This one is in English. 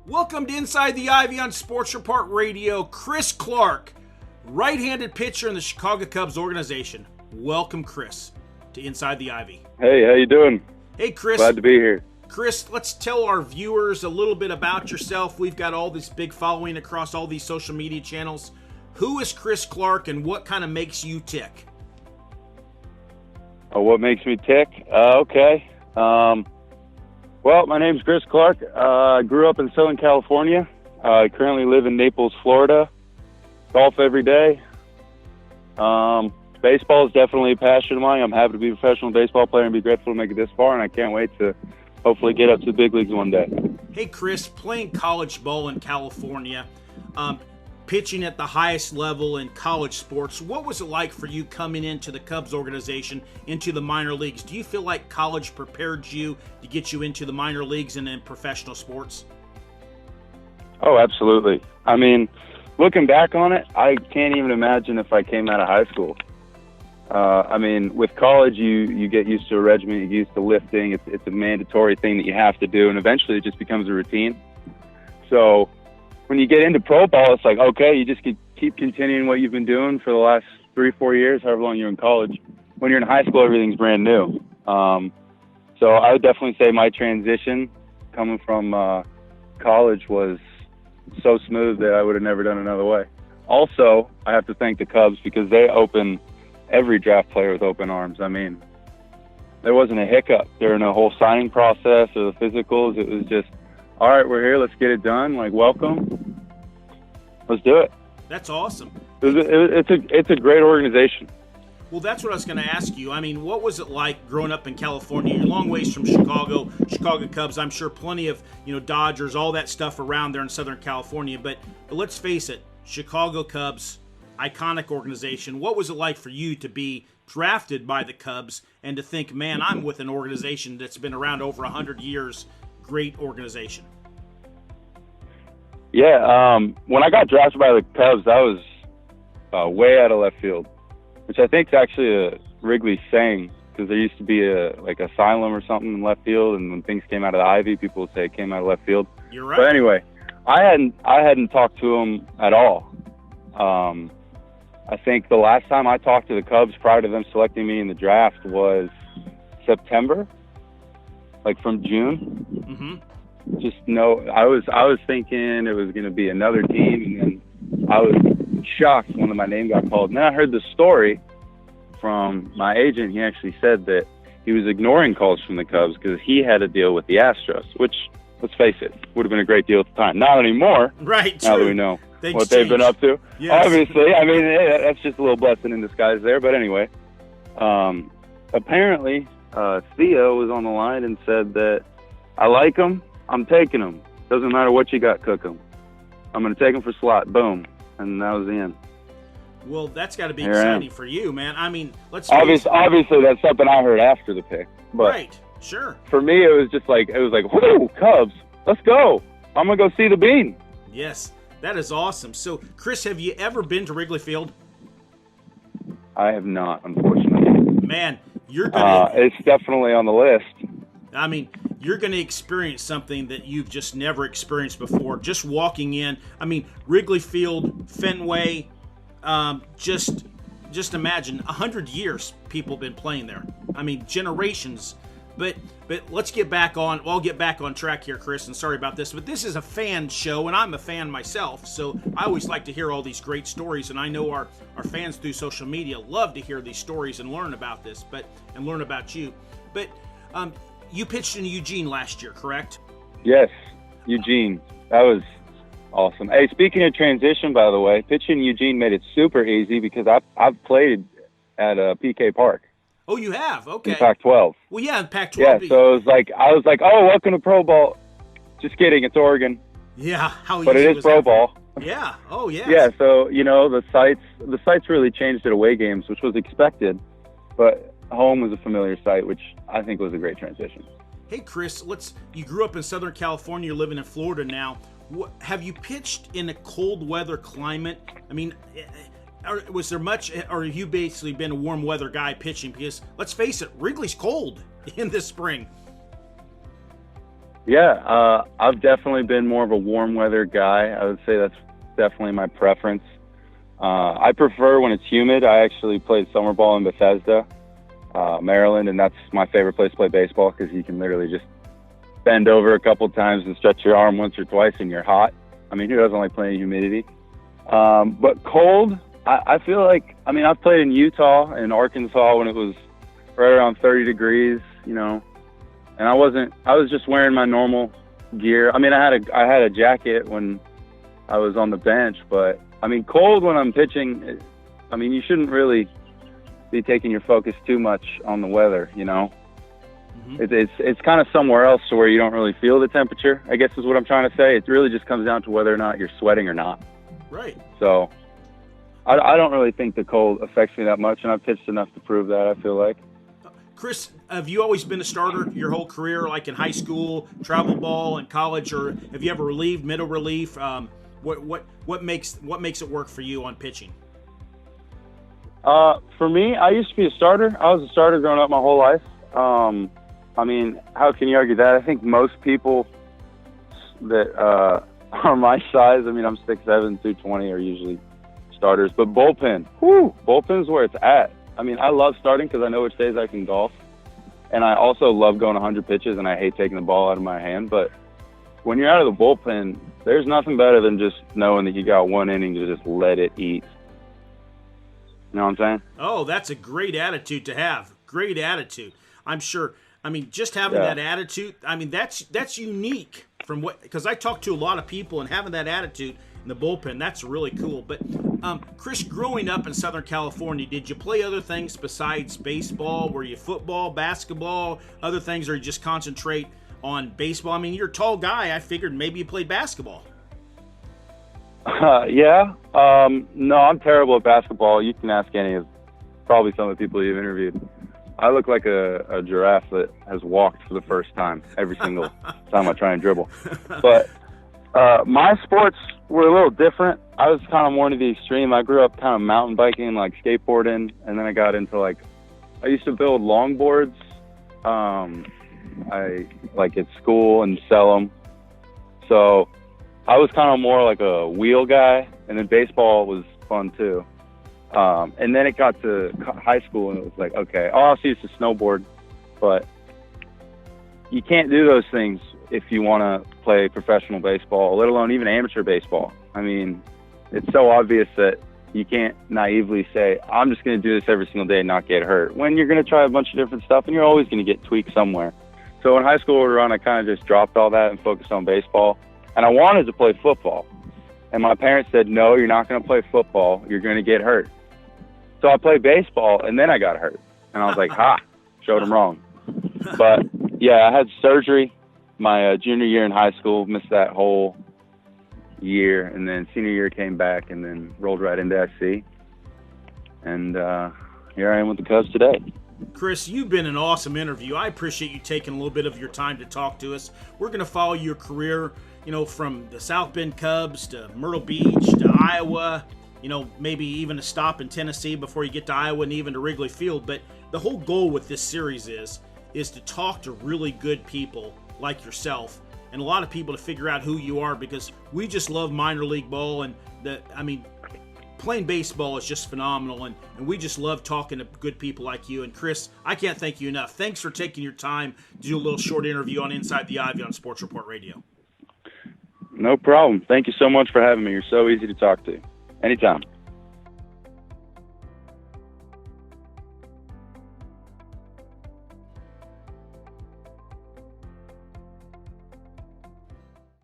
Welcome to Inside the Ivy on Sports Report Radio. Chris Clarke, right-handed pitcher in the Chicago Cubs organization. Welcome, Chris, to Inside the Ivy. Hey, how you doing? Hey, Chris. Glad to be here. Chris, let's tell our viewers a little bit about yourself. We've got all this big following across all these social media channels. Who is Chris Clarke, and what kind of makes you tick? Oh, what makes me tick? Okay. Well, my name's Chris Clarke. I grew up in Southern California. I currently live in Naples, Florida. Golf every day. Baseball is definitely a passion of mine. I'm happy to be a professional baseball player and be grateful to make it this far, and I can't wait to hopefully get up to the big leagues one day. Hey, Chris, playing college ball in California, pitching at the highest level in college sports, what was it like for you coming into the Cubs organization, into the minor leagues? Do you feel like college prepared you to get you into the minor leagues and in professional sports? Oh, absolutely. I mean, looking back on it, I can't even imagine if I came out of high school. I mean, with college, you get used to a regimen, you get used to lifting. It's a mandatory thing that you have to do, and eventually it just becomes a routine. So when you get into pro ball, it's like, okay, you just keep continuing what you've been doing for the last 3-4 years, however long you're in college. When you're in high school, everything's brand new. So I would definitely say my transition coming from college was so smooth that I would have never done another way. Also, I have to thank the Cubs because they open every draft player with open arms. I mean, there wasn't a hiccup during the whole signing process or the physicals. It was just, all right, we're here. Let's get it done. Like, welcome. Let's do it. That's awesome. It's a great organization. Well, that's what I was going to ask you. I mean, what was it like growing up in California? You're a long ways from Chicago Cubs. I'm sure plenty of, Dodgers, all that stuff around there in Southern California. But let's face it, Chicago Cubs, iconic organization. What was it like for you to be drafted by the Cubs and to think, man, I'm with an organization that's been around over 100 years, great organization? Yeah, when I got drafted by the Cubs, that was way out of left field, which I think is actually a Wrigley saying, because there used to be a asylum or something in left field, and when things came out of the Ivy, people would say it came out of left field. You're right. But anyway, I hadn't talked to him at all. I think the last time I talked to the Cubs prior to them selecting me in the draft was September, like from June. Mm-hmm. I was thinking it was going to be another team, and then I was shocked when my name got called. And then I heard the story from my agent. He actually said that he was ignoring calls from the Cubs because he had a deal with the Astros, which, let's face it, would have been a great deal at the time. Not anymore. Right. Now true. that we know Things what they've been up to. Yes. Obviously, I mean, that's just a little blessing in disguise there. But anyway, apparently Theo was on the line and said that I like him. I'm taking him. Doesn't matter what you got, cook him. I'm going to take him for slot. Boom. And that was the end. Well, that's got to be exciting for you, man. I mean, obviously that's something I heard after the pick. But right, sure. For me, it was like, whoo, Cubs, let's go. I'm going to go see the Bean. Yes, that is awesome. So, Chris, have you ever been to Wrigley Field? I have not, unfortunately. Man, you're going to... It's definitely on the list. I mean, you're going to experience something that you've just never experienced before. Just walking in, I mean, Wrigley Field, Fenway, just imagine 100 years people have been playing there. I mean, generations. But let's get back on. Well, I'll get back on track here, Chris. And sorry about this, but this is a fan show, and I'm a fan myself. So I always like to hear all these great stories, and I know our fans through social media love to hear these stories and learn about this, and learn about you. But you pitched in Eugene last year, correct? Yes, Eugene. That was awesome. Hey, speaking of transition, by the way, pitching in Eugene made it super easy because I've played at PK Park. Oh, you have? Okay. In Pac-12. Well, yeah, in Pac-12. Yeah, so I was like, oh, welcome to Pro Ball. Just kidding, it's Oregon. Yeah, but it is Pro Ball. Yeah. Oh, yeah. Yeah, so the sites really changed at away games, which was expected, but home was a familiar site, which I think was a great transition. Hey, Chris, you grew up in Southern California, you're living in Florida now. Have you pitched in a cold weather climate? I mean, was there much, or have you basically been a warm weather guy pitching? Because let's face it, Wrigley's cold in this spring. Yeah, I've definitely been more of a warm weather guy. I would say that's definitely my preference. I prefer when it's humid. I actually played summer ball in Bethesda, Maryland, and that's my favorite place to play baseball because you can literally just bend over a couple times and stretch your arm once or twice and you're hot. I mean, who doesn't like playing humidity? But cold, I feel like, I mean, I've played in Utah and Arkansas when it was right around 30 degrees, you know, and I was just wearing my normal gear. I mean, I had a jacket when I was on the bench, but I mean, cold when I'm pitching, I mean, you shouldn't really be taking your focus too much on the weather, you know. It's kind of somewhere else to where you don't really feel the temperature, I guess is what I'm trying to say. It really just comes down to whether or not you're sweating or not. Right. So I don't really think the cold affects me that much, and I've pitched enough to prove that, I feel like. Chris, have you always been a starter your whole career, like in high school, travel ball, and college, or have you ever relieved, middle relief? What makes it work for you on pitching? For me, I used to be a starter. I was a starter growing up my whole life. I mean, how can you argue that? I think most people that are my size, I mean, I'm 6'7", 220, are usually starters. But bullpen, bullpen's where it's at. I mean, I love starting because I know which days I can golf. And I also love going 100 pitches, and I hate taking the ball out of my hand. But when you're out of the bullpen, there's nothing better than just knowing that you got one inning to just let it eat. You know what I'm saying? Oh, that's a great attitude to have. Great attitude. I'm sure. I mean, just having that attitude, I mean, that's unique from because I talk to a lot of people, and having that attitude in the bullpen, that's really cool. But Chris, growing up in Southern California, did you play other things besides baseball? Were you football, basketball, other things, or you just concentrate on baseball? I mean, you're a tall guy. I figured maybe you played basketball. Yeah. No, I'm terrible at basketball. You can ask any of probably some of the people you've interviewed. I look like a giraffe that has walked for the first time every single time I try and dribble. But my sports were a little different. I was kind of more to the extreme. I grew up kind of mountain biking, like skateboarding, and then I got into I used to build longboards. I like at school and sell them. So I was kind of more like a wheel guy, and then baseball was fun too. And then it got to high school, and it was like, okay, all I see is to snowboard, but you can't do those things if you want to play professional baseball, let alone even amateur baseball. I mean, it's so obvious that you can't naively say, I'm just going to do this every single day and not get hurt, when you're going to try a bunch of different stuff, and you're always going to get tweaked somewhere. So in high school run, I kind of just dropped all that and focused on baseball. And I wanted to play football. And my parents said, no, you're not going to play football. You're going to get hurt. So I played baseball, and then I got hurt. And I was like, showed them wrong. But, yeah, I had surgery my junior year in high school, missed that whole year. And then senior year came back and then rolled right into SC. And here I am with the Cubs today. Chris, you've been an awesome interview. I appreciate you taking a little bit of your time to talk to us. We're going to follow your career, from the South Bend Cubs to Myrtle Beach to Iowa, maybe even a stop in Tennessee before you get to Iowa and even to Wrigley Field. But the whole goal with this series is to talk to really good people like yourself and a lot of people to figure out who you are, because we just love minor league ball, and playing baseball is just phenomenal, and we just love talking to good people like you. And Chris, I can't thank you enough. Thanks for taking your time to do a little short interview on Inside the Ivy on Sports Report Radio. No problem. Thank you so much for having me. You're so easy to talk to. Anytime.